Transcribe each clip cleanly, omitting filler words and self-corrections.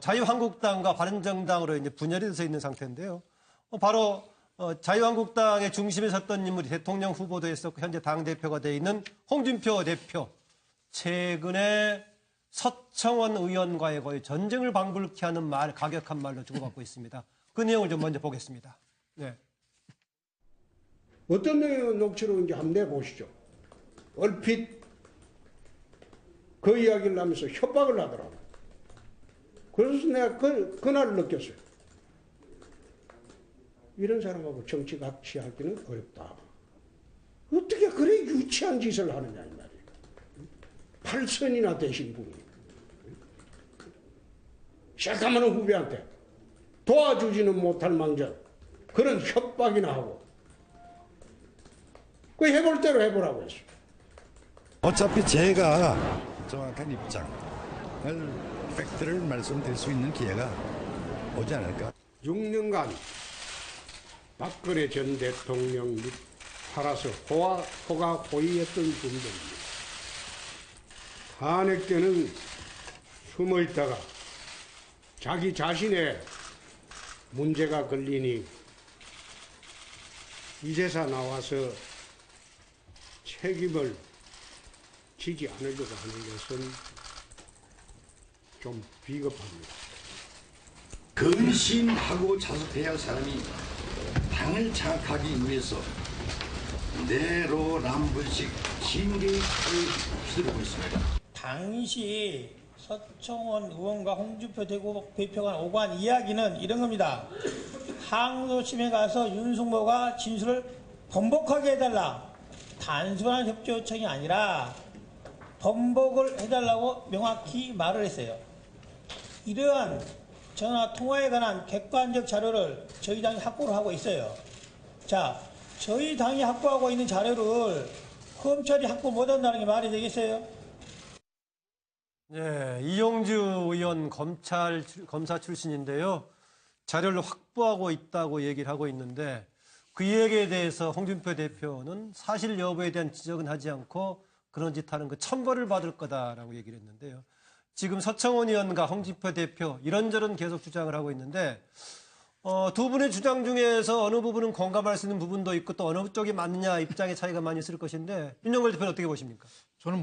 자유한국당과 바른정당으로 이제 분열이 돼서 있는 상태인데요. 바로 자유한국당의 중심에 섰던 인물이 대통령 후보도 했었고 현재 당대표가 되어 있는 홍준표 대표. 최근에 서청원 의원과의 거의 전쟁을 방불케 하는 말, 가격한 말로 주고받고 있습니다. 그 내용을 좀 먼저 보겠습니다. 네. 어떤 내용의 녹취록인지 한번 내보시죠. 얼핏 그 이야기를 하면서 협박을 하더라고요. 그래서 내가 그날 느꼈어요. 이런 사람하고 정치 같이 하기는 어렵다. 어떻게 그래 유치한 짓을 하느냐 이 말이에요. 8선이나 되신 분이 시작하면 후배한테 도와주지는 못할 망정 그런 협박이나 하고 그 해볼 대로 해보라고 했어요. 어차피 제가 정확한 입장을 팩트를 말씀드릴 수 있는 기회가 오지 않을까. 6년간 박근혜 전 대통령 밑 팔아서 호가 호위했던 분들입니다. 탄핵 때는 숨어있다가 자기 자신의 문제가 걸리니 이제서 나와서 책임을 지지 않으려고 하는 것은 좀 비겁합니다. 근신하고 자숙해야 할 사람이 당을 장악하기 위해서 내로남불식 징계의 칼을 휘두르고 있습니다. 당시 서청원 의원과 홍준표 대표가 오간 이야기는 이런 겁니다. 항소심에 가서 윤석모가 진술을 번복하게 해달라. 단순한 협조 요청이 아니라 번복을 해달라고 명확히 말을 했어요. 이러한 전화 통화에 관한 객관적 자료를 저희 당이 확보를 하고 있어요. 자, 저희 당이 확보하고 있는 자료를 검찰이 확보 못한다는 게 말이 되겠어요? 네, 이용주 의원 검사 출신인데요. 자료를 확보하고 있다고 얘기를 하고 있는데 그 얘기에 대해서 홍준표 대표는 사실 여부에 대한 지적은 하지 않고 그런 짓 하는 거 천벌을 받을 거다라고 얘기를 했는데요. 지금 서청원 의원과 홍준표 대표 이런저런 계속 주장을 하고 있는데 두 분의 주장 중에서 어느 부분은 공감할 수 있는 부분도 있고 또 어느 쪽이 맞느냐 입장의 차이가 많이 있을 것인데 윤석열 대표는 어떻게 보십니까? 저는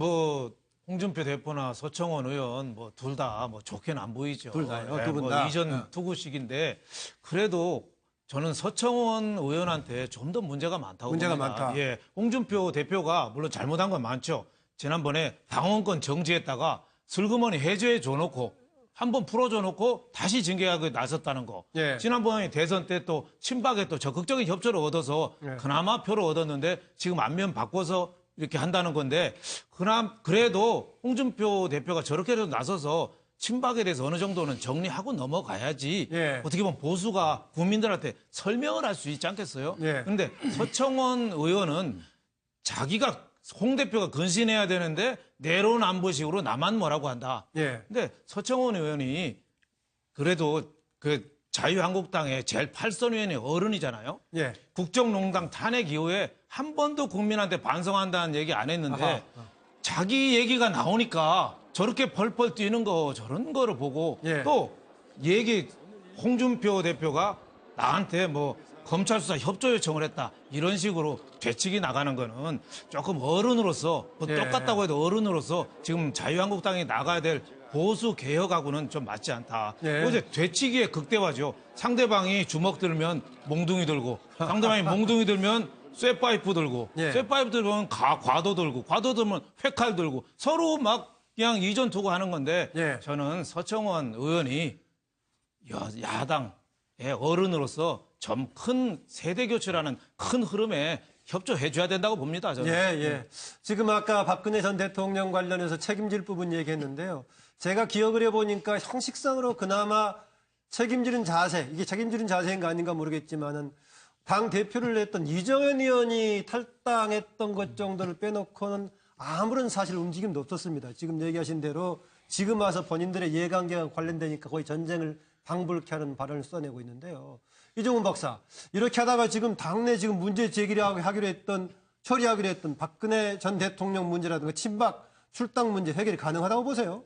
홍준표 대표나 서청원 의원 둘 다 좋게는 안 보이죠. 둘 다요? 두 분 다? 이전 투구식인데 그래도 저는 서청원 의원한테 좀 더 문제가 많다고 문제가 봅니다. 많다. 예, 홍준표 대표가 물론 잘못한 건 많죠. 지난번에 당원권 정지했다가 슬그머니 해제해 줘놓고 한번 풀어줘 놓고 다시 징계하고 나섰다는 거. 예. 지난번에 대선 때 또 친박에 또 적극적인 협조를 얻어서 예. 그나마 표를 얻었는데 지금 안면 바꿔서 이렇게 한다는 건데 그래도 홍준표 대표가 저렇게라도 나서서 친박에 대해서 어느 정도는 정리하고 넘어가야지 예. 어떻게 보면 보수가 국민들한테 설명을 할 수 있지 않겠어요? 예. 그런데 서청원 의원은 자기가 홍 대표가 근신해야 되는데 내로남불식으로 나만 뭐라고 한다. 예. 근데 서청원 의원이 그래도 그 자유한국당의 제일 8선 의원의 어른이잖아요. 예. 국정농단 탄핵 이후에 한 번도 국민한테 반성한다는 얘기 안 했는데 아하. 자기 얘기가 나오니까 저렇게 펄펄 뛰는 거 저런 거를 보고 예. 또 홍준표 대표가 나한테 검찰 수사 협조 요청을 했다. 이런 식으로 되치기 나가는 거는 조금 어른으로서 예. 똑같다고 해도 어른으로서 지금 자유한국당이 나가야 될 보수 개혁하고는 좀 맞지 않다. 예. 어제 되치기의 극대화죠. 상대방이 주먹 들면 몽둥이 들고 상대방이 몽둥이 들면 쇠파이프 들고 예. 쇠파이프 들면 과도 들고 과도 들면 회칼 들고 서로 막 그냥 이전 투구 하는 건데 예. 저는 서청원 의원이 야당의 어른으로서 좀 큰 세대 교체라는 큰 흐름에 협조해 줘야 된다고 봅니다. 저는. 예. 지금 아까 박근혜 전 대통령 관련해서 책임질 부분 얘기했는데요. 제가 기억을 해보니까 형식상으로 그나마 책임지는 자세, 이게 책임지는 자세인가 아닌가 모르겠지만은 당 대표를 했던 이정현 의원이 탈당했던 것 정도를 빼놓고는 아무런 사실 움직임도 없었습니다. 지금 얘기하신 대로 지금 와서 본인들의 이해관계가 관련되니까 거의 전쟁을 방불케 하는 발언을 써내고 있는데요. 이종훈 박사, 이렇게 하다가 지금 당내 지금 문제 제기를 처리하기로 했던 박근혜 전 대통령 문제라든가 친박 출당 문제 해결이 가능하다고 보세요?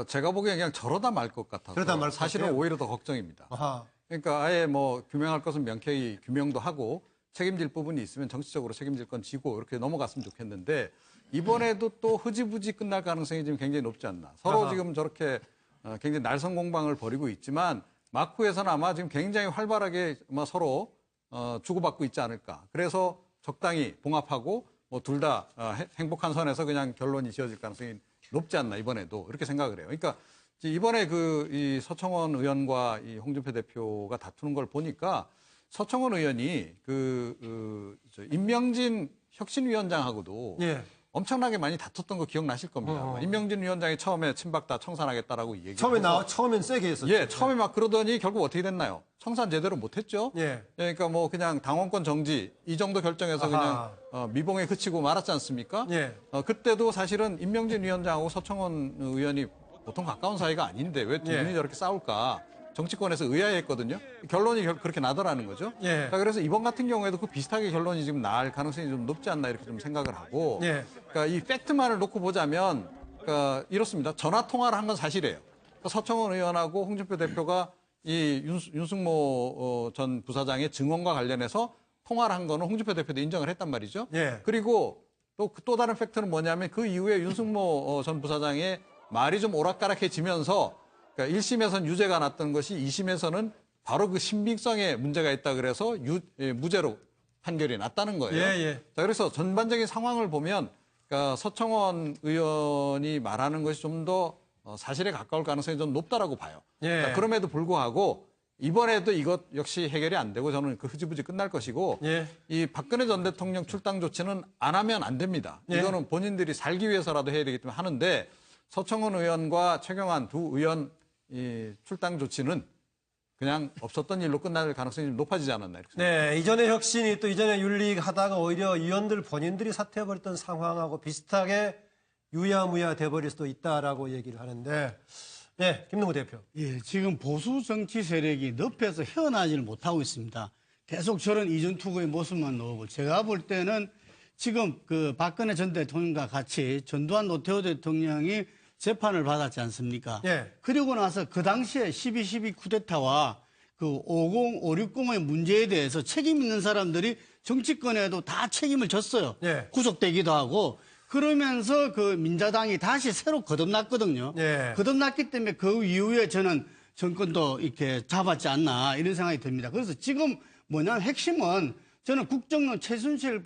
제가 보기엔 그냥 저러다 말 것 같아서 저러다 말것 사실은 같아요? 오히려 더 걱정입니다. 아하. 그러니까 아예 뭐 규명할 것은 명쾌히 규명도 하고 책임질 부분이 있으면 정치적으로 책임질 건 지고 이렇게 넘어갔으면 좋겠는데 이번에도 또 흐지부지 끝날 가능성이 지금 굉장히 높지 않나. 서로 아하. 지금 저렇게 굉장히 날선 공방을 벌이고 있지만 막후에서는 아마 지금 굉장히 활발하게 아마 서로 주고받고 있지 않을까. 그래서 적당히 봉합하고 뭐 둘 다 행복한 선에서 그냥 결론이 지어질 가능성이 높지 않나 이번에도 이렇게 생각을 해요. 그러니까 이번에 이 서청원 의원과 이 홍준표 대표가 다투는 걸 보니까 서청원 의원이 임명진 혁신위원장하고도 예. 엄청나게 많이 다퉜던 거 기억나실 겁니다. 임명진 위원장이 처음에 친박 다 청산하겠다라고 얘기를 처음엔 세게 했었죠. 예, 처음에 막 그러더니 결국 어떻게 됐나요? 청산 제대로 못했죠. 예. 그러니까 뭐 그냥 당원권 정지 이 정도 결정해서 아하. 그냥 미봉에 그치고 말았지 않습니까? 예. 그때도 사실은 임명진 위원장하고 서청원 의원이 보통 가까운 사이가 아닌데 왜 두 예. 분이 저렇게 싸울까? 정치권에서 의아해했거든요. 결론이 그렇게 나더라는 거죠. 예. 자, 그래서 이번 같은 경우에도 그 비슷하게 결론이 지금 날 가능성이 좀 높지 않나 이렇게 좀 생각을 하고. 예. 그러니까 이 팩트만을 놓고 보자면 그러니까 이렇습니다. 전화 통화를 한 건 사실이에요. 그러니까 서청원 의원하고 홍준표 대표가 이 윤승모 전 부사장의 증언과 관련해서 통화를 한 거는 홍준표 대표도 인정을 했단 말이죠. 예. 그리고 또 다른 팩트는 뭐냐면 그 이후에 윤승모 전 부사장의 말이 좀 오락가락해지면서 그러니까 1심에서는 유죄가 났던 것이 2심에서는 바로 그 신빙성에 문제가 있다 그래서 무죄로 판결이 났다는 거예요. 예, 예. 자, 그래서 전반적인 상황을 보면 그러니까 서청원 의원이 말하는 것이 좀 더 사실에 가까울 가능성이 좀 높다라고 봐요. 예. 자, 그럼에도 불구하고 이번에도 이것 역시 해결이 안 되고 저는 그 흐지부지 끝날 것이고 예. 이 박근혜 전 대통령 출당 조치는 안 하면 안 됩니다. 예. 이거는 본인들이 살기 위해서라도 해야 되기 때문에 하는데 서청원 의원과 최경환 두 의원 이 출당 조치는 그냥 없었던 일로 끝날 가능성이 좀 높아지지 않았나 이렇게 생각합니다. 네, 이전의 혁신이 또 이전의 윤리하다가 오히려 의원들 본인들이 사퇴해버렸던 상황하고 비슷하게 유야무야 돼버릴 수도 있다라고 얘기를 하는데, 네, 김능우 대표. 예, 지금 보수 정치 세력이 늪에서 헤어나지를 못하고 있습니다. 계속 저런 이전 투구의 모습만 나오고 제가 볼 때는 지금 그 박근혜 전 대통령과 같이 전두환 노태우 대통령이 재판을 받았지 않습니까? 예. 그리고 나서 그 당시에 12.12 쿠데타와 그 50, 560의 문제에 대해서 책임 있는 사람들이 정치권에도 다 책임을 졌어요. 예. 구속되기도 하고 그러면서 그 민자당이 다시 새로 거듭났거든요. 예. 거듭났기 때문에 그 이후에 저는 정권도 이렇게 잡았지 않나 이런 생각이 듭니다. 그래서 지금 뭐냐면 핵심은 저는 최순실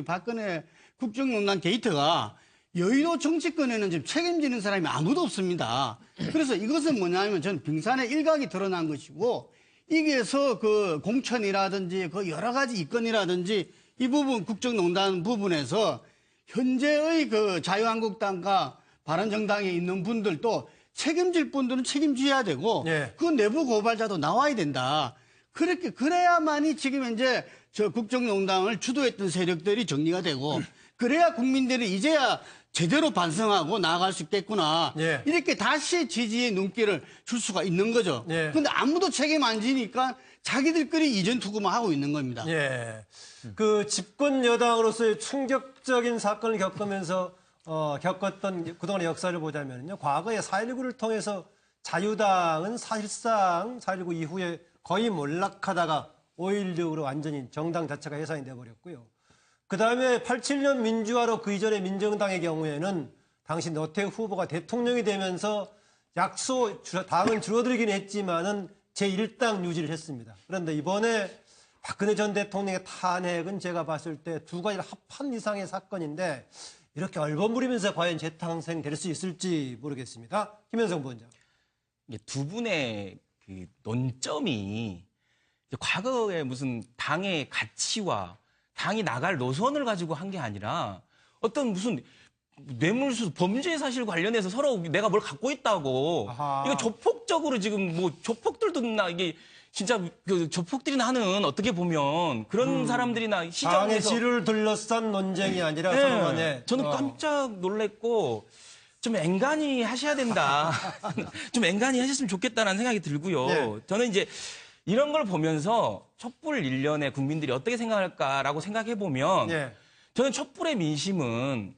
박근혜 국정농단 게이트가 여의도 정치권에는 지금 책임지는 사람이 아무도 없습니다. 그래서 이것은 뭐냐면 저는 빙산의 일각이 드러난 것이고 이게서 그 공천이라든지 그 여러 가지 이건이라든지 이 부분 국정농단 부분에서 현재의 그 자유한국당과 바른정당에 있는 분들도 책임질 분들은 책임져야 되고 예. 그 내부 고발자도 나와야 된다. 그렇게 그래야만이 지금 이제 저 국정농단을 주도했던 세력들이 정리가 되고 그래야 국민들이 이제야 제대로 반성하고 나아갈 수 있겠구나. 예. 이렇게 다시 지지의 눈길을 줄 수가 있는 거죠. 예. 그런데 아무도 책임 안 지니까 자기들끼리 이전 투구만 하고 있는 겁니다. 예. 그 집권 여당으로서의 충격적인 사건을 겪으면서 겪었던 그동안의 역사를 보자면요. 과거에 4.19를 통해서 자유당은 사실상 4.19 이후에 거의 몰락하다가 5.16으로 완전히 정당 자체가 해산이 돼버렸고요. 그 다음에 87년 민주화로 그 이전의 민정당의 경우에는 당시 노태우 후보가 대통령이 되면서 당은 줄어들긴 했지만은 제1당 유지를 했습니다. 그런데 이번에 박근혜 전 대통령의 탄핵은 제가 봤을 때 두 가지를 합한 이상의 사건인데 이렇게 얼버무리면서 과연 재탄생될 수 있을지 모르겠습니다. 김현성 부원장. 이게 두 분의 그 논점이 과거에 무슨 당의 가치와 당이 나갈 노선을 가지고 한 게 아니라 어떤 무슨 뇌물수수 범죄 사실 관련해서 서로 내가 뭘 갖고 있다고 아하. 이거 조폭적으로 지금 뭐 조폭들도 나 이게 진짜 그 조폭들이나 하는 어떻게 보면 그런 사람들이나 당의 시정에서 질을 둘러싼 논쟁이 아니라 네, 서로 간에 저는 깜짝 놀랐고 좀 앵간히 하셔야 된다. 좀 앵간히 하셨으면 좋겠다는 생각이 들고요. 네. 저는 이제 이런 걸 보면서 촛불 1년에 국민들이 어떻게 생각할까라고 생각해 보면 예. 저는 촛불의 민심은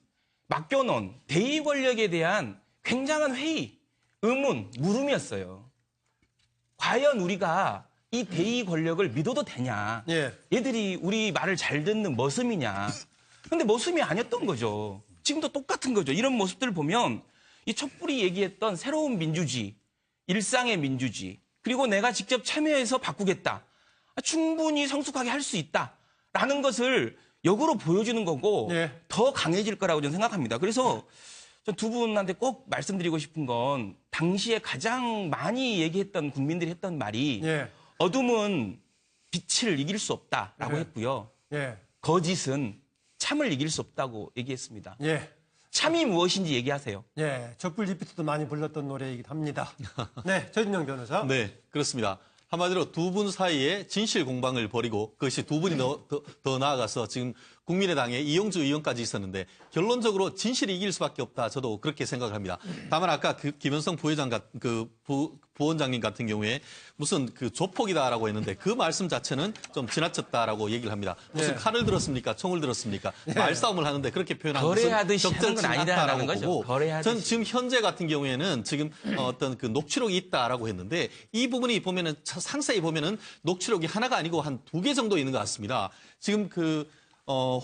맡겨놓은 대의 권력에 대한 굉장한 회의 의문, 물음이었어요. 과연 우리가 이 대의 권력을 믿어도 되냐? 예. 얘들이 우리 말을 잘 듣는 머슴이냐? 근데 머슴이 아니었던 거죠. 지금도 똑같은 거죠. 이런 모습들을 보면 이 촛불이 얘기했던 새로운 민주주의, 일상의 민주주의, 그리고 내가 직접 참여해서 바꾸겠다. 충분히 성숙하게 할 수 있다라는 것을 역으로 보여주는 거고 예. 더 강해질 거라고 저는 생각합니다. 그래서 전 두 분한테 꼭 말씀드리고 싶은 건 당시에 가장 많이 얘기했던 국민들이 했던 말이 예. 어둠은 빛을 이길 수 없다라고 예. 했고요. 예. 거짓은 참을 이길 수 없다고 얘기했습니다. 예. 참이 무엇인지 얘기하세요. 예. 촛불 집회도 많이 불렀던 노래이기도 합니다. 네, 최진영 변호사. 네, 그렇습니다. 한마디로 두 분 사이에 진실 공방을 벌이고 그것이 두 분이 더 나아가서 지금 국민의당에 이용주 의원까지 있었는데 결론적으로 진실이 이길 수밖에 없다. 저도 그렇게 생각을 합니다. 다만 아까 그 김현성 부회장 부원장님 같은 경우에 무슨 그 조폭이다라고 했는데 그 말씀 자체는 좀 지나쳤다라고 얘기를 합니다. 무슨 네. 칼을 들었습니까? 총을 들었습니까? 말싸움을 하는데 그렇게 표현한 것은 거래하듯이 하는 적절치 건 아니다라는 않다라고 거죠. 보고 거래하듯이. 전 지금 현재 같은 경우에는 지금 어떤 그 녹취록이 있다라고 했는데 이 부분이 보면은 상세히 보면은 녹취록이 하나가 아니고 한 2개 정도 있는 것 같습니다. 지금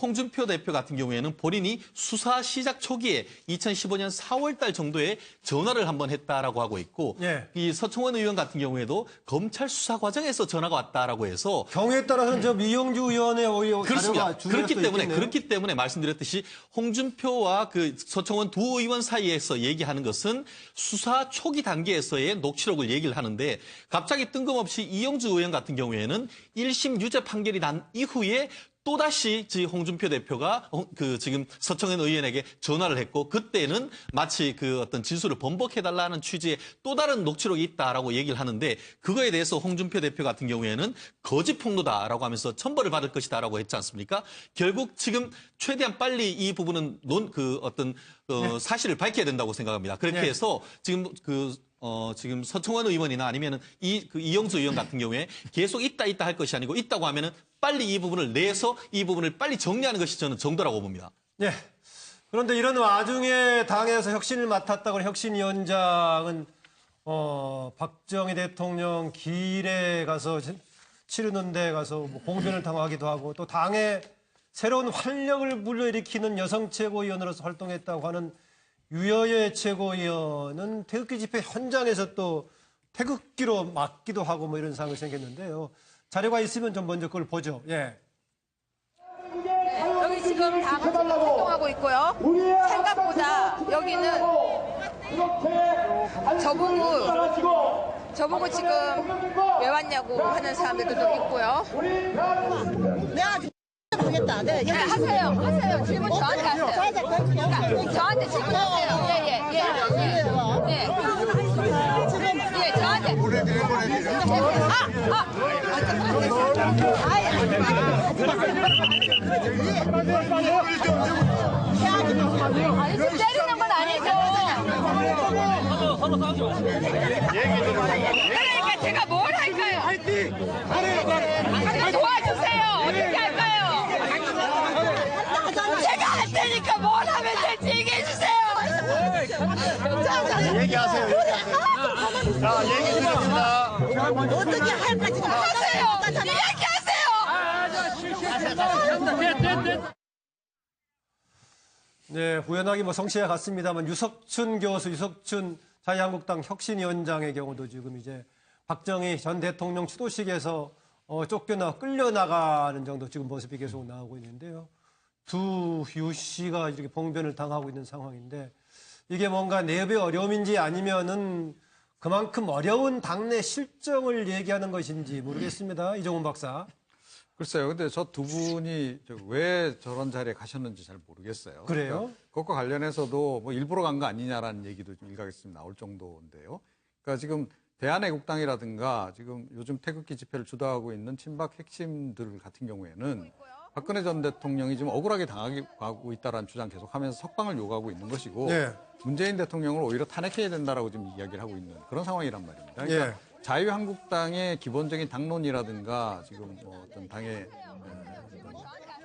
홍준표 대표 같은 경우에는 본인이 수사 시작 초기에 2015년 4월 달 정도에 전화를 한번 했다라고 하고 있고 예. 이 서청원 의원 같은 경우에도 검찰 수사 과정에서 전화가 왔다라고 해서 경우에 따라서는 저 미용주 의원의 오히려 그렇습니다. 자료가 그렇기 때문에 말씀드렸듯이 홍준표와 그 서청원 두 의원 사이에서 얘기하는 것은 수사 초기 단계에서의 녹취록을 얘기를 하는데 갑자기 뜬금없이 이영주 의원 같은 경우에는 1심 유죄 판결이 난 이후에 또다시 홍준표 대표가 지금 서청원 의원에게 전화를 했고 그때는 마치 그 어떤 진술을 번복해달라는 취지의 또 다른 녹취록이 있다라고 얘기를 하는데 그거에 대해서 홍준표 대표 같은 경우에는 거짓 폭로다라고 하면서 처벌을 받을 것이다라고 했지 않습니까? 결국 지금 최대한 빨리 이 부분은 사실을 밝혀야 된다고 생각합니다. 그렇게 네. 해서 지금 서청원 의원이나 아니면은 이영수 의원 같은 경우에 계속 있다 할 것이 아니고 있다고 하면은 빨리 이 부분을 내서 이 부분을 빨리 정리하는 것이 저는 정도라고 봅니다. 네. 그런데 이런 와중에 당에서 혁신을 맡았다고 하는 혁신위원장은 박정희 대통령 길에 가서 치르는 데 가서 뭐 공변을 당하기도 하고 또 당에 새로운 활력을 불러일으키는 여성 최고위원으로서 활동했다고 하는 유여의 최고위원은 태극기 집회 현장에서 또 태극기로 맞기도 하고 뭐 이런 상황이 생겼는데요. 자료가 있으면 좀 먼저 그걸 보죠. 예. 여기 지금 다 같이 활동하고 있고요. 생각보다 여기는 저보고 지금 왜 왔냐고 하는 사람들도 좀 있고요. 모르겠다. 네, 하세요. 질문 저한테 하세요. 그러니까 저한테 질문하세요. 예, 저한테. 아니, 지금 때리는 건 아니죠. 그러니까 제가 뭘 할까요? 도와주세요. 어떻게 할까요? 제가 할 테니까 뭘 하면 될지 얘기해 주세요. 얘기하세요. 자, 얘기 드립니다. 어떻게 할 건지 하세요. 이야기하세요. 네, 우연하게 뭐 성씨가 같습니다만 유석춘 자유한국당 혁신위원장의 경우도 지금 이제 박정희 전 대통령 추도식에서 끌려나가는 정도 지금 모습이 계속 나오고 있는데요. 두 유 씨가 이렇게 봉변을 당하고 있는 상황인데 이게 뭔가 내부의 어려움인지 아니면은 그만큼 어려운 당내 실정을 얘기하는 것인지 모르겠습니다. 이종훈 박사. 글쎄요. 근데 저 두 분이 왜 저런 자리에 가셨는지 잘 모르겠어요. 그래요? 그러니까 그것과 관련해서도 뭐 일부러 간 거 아니냐라는 얘기도 좀 일각에서 나올 정도인데요. 그러니까 지금 대한애국당이라든가 지금 요즘 태극기 집회를 주도하고 있는 친박 핵심들 같은 경우에는 박근혜 전 대통령이 지금 억울하게 당하고 있다라는 주장 계속하면서 석방을 요구하고 있는 것이고 네. 문재인 대통령을 오히려 탄핵해야 된다라고 지금 이야기를 하고 있는 그런 상황이란 말입니다. 그러니까 예. 자유한국당의 기본적인 당론이라든가 지금 뭐 어떤 당의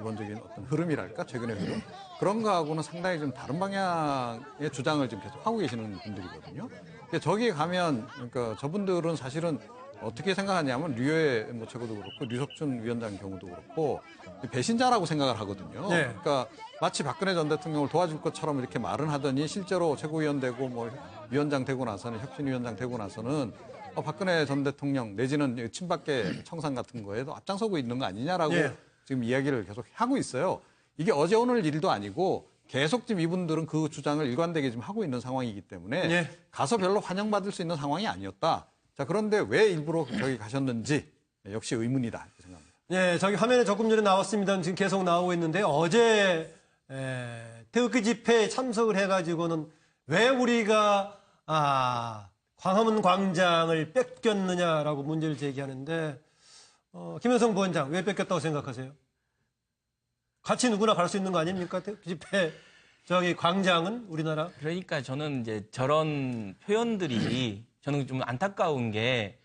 기본적인 어떤 흐름이랄까 최근의 흐름 그런 거하고는 상당히 좀 다른 방향의 주장을 지금 계속 하고 계시는 분들이거든요. 근데 저기 가면 그러니까 저분들은 사실은 어떻게 생각하냐면 류해 뭐 최고도 그렇고 류석준 위원장 경우도 그렇고 배신자라고 생각을 하거든요. 네. 그러니까 마치 박근혜 전 대통령을 도와줄 것처럼 이렇게 말은 하더니 실제로 최고위원 되고 뭐 위원장 되고 나서는 혁신위원장 되고 나서는 박근혜 전 대통령 내지는 친박계 청산 같은 거에도 앞장서고 있는 거 아니냐라고 네. 지금 이야기를 계속 하고 있어요. 이게 어제 오늘 일도 아니고 계속 지금 이분들은 그 주장을 일관되게 지금 하고 있는 상황이기 때문에 네. 가서 별로 환영받을 수 있는 상황이 아니었다. 자, 그런데 왜 일부러 저기 가셨는지 역시 의문이다. 이렇게 생각합니다. 네, 저기 화면에 조금 전에 나왔습니다. 지금 계속 나오고 있는데 어제 태극기 집회에 참석을 해가지고는 왜 우리가 광화문 광장을 뺏겼느냐라고 문제를 제기하는데 김현성 부원장 왜 뺏겼다고 생각하세요? 같이 누구나 갈 수 있는 거 아닙니까? 태극기 집회 저기 광장은 우리나라. 그러니까 저는 이제 저런 표현들이 저는 좀 안타까운 게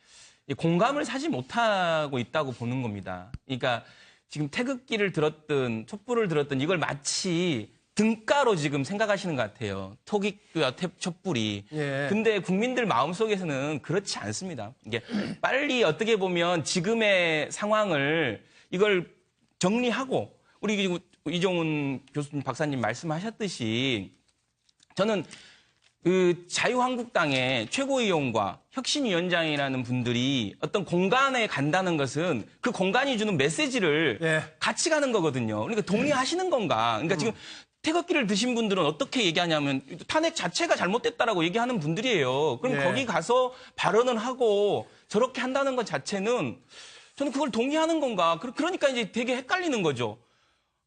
공감을 사지 못하고 있다고 보는 겁니다. 그러니까 지금 태극기를 들었든 촛불을 들었든 이걸 마치 등가로 지금 생각하시는 것 같아요. 토기와 촛불이. 예. 근데 국민들 마음속에서는 그렇지 않습니다. 이게 빨리 어떻게 보면 지금의 상황을 이걸 정리하고 우리 이종훈 교수님 박사님 말씀하셨듯이 저는 그 자유한국당의 최고위원과 혁신위원장이라는 분들이 어떤 공간에 간다는 것은 그 공간이 주는 메시지를 예. 같이 가는 거거든요. 그러니까 동의하시는 건가? 그러니까 지금 태극기를 드신 분들은 어떻게 얘기하냐면 탄핵 자체가 잘못됐다라고 얘기하는 분들이에요. 그럼 예. 거기 가서 발언을 하고 저렇게 한다는 것 자체는 저는 그걸 동의하는 건가? 그러니까 이제 되게 헷갈리는 거죠.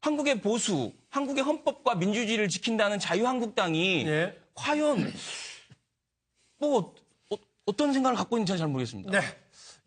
한국의 보수, 한국의 헌법과 민주주의를 지킨다는 자유한국당이 예. 과연 뭐 어떤 생각을 갖고 있는지 잘 모르겠습니다. 네.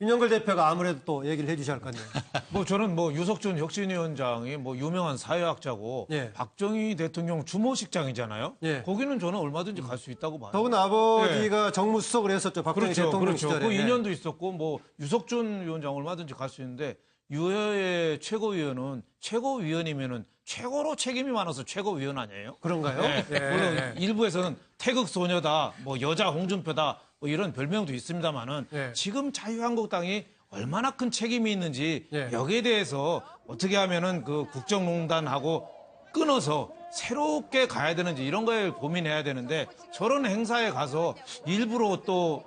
윤영걸 대표가 아무래도 또 얘기를 해주셔야 할 것 같네요. 뭐 저는 뭐 유석준 혁신위원장이 뭐 유명한 사회학자고 예. 박정희 대통령 주모식장이잖아요. 예. 거기는 저는 얼마든지 갈 수 있다고 봐요. 더구나 아버지가 정무수석을 했었죠. 박정희 그렇죠, 대통령 그렇죠. 시절에. 그 인연도 있었고 뭐 유석준 위원장 얼마든지 갈 수 있는데 유해의 최고위원은 최고위원이면은 최고로 책임이 많아서 최고위원 아니에요? 그런가요? 네. 예. 물론 일부에서는 태극 소녀다, 뭐 여자 홍준표다, 뭐 이런 별명도 있습니다만은 예. 지금 자유한국당이 얼마나 큰 책임이 있는지 예. 여기에 대해서 어떻게 하면은 그 국정농단하고 끊어서 새롭게 가야 되는지 이런 걸 고민해야 되는데 저런 행사에 가서 일부러 또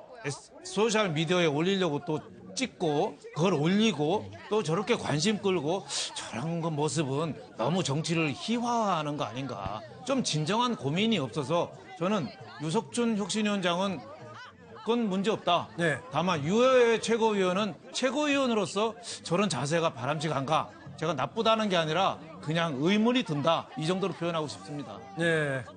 소셜 미디어에 올리려고 또 찍고 그걸 올리고 또 저렇게 관심 끌고 저런 그 모습은 너무 정치를 희화화하는 거 아닌가. 좀 진정한 고민이 없어서 저는 유석준 혁신위원장은 그건 문제 없다. 네. 다만 유해 최고위원은 최고위원으로서 저런 자세가 바람직한가. 제가 나쁘다는 게 아니라 그냥 의문이 든다. 이 정도로 표현하고 싶습니다. 네.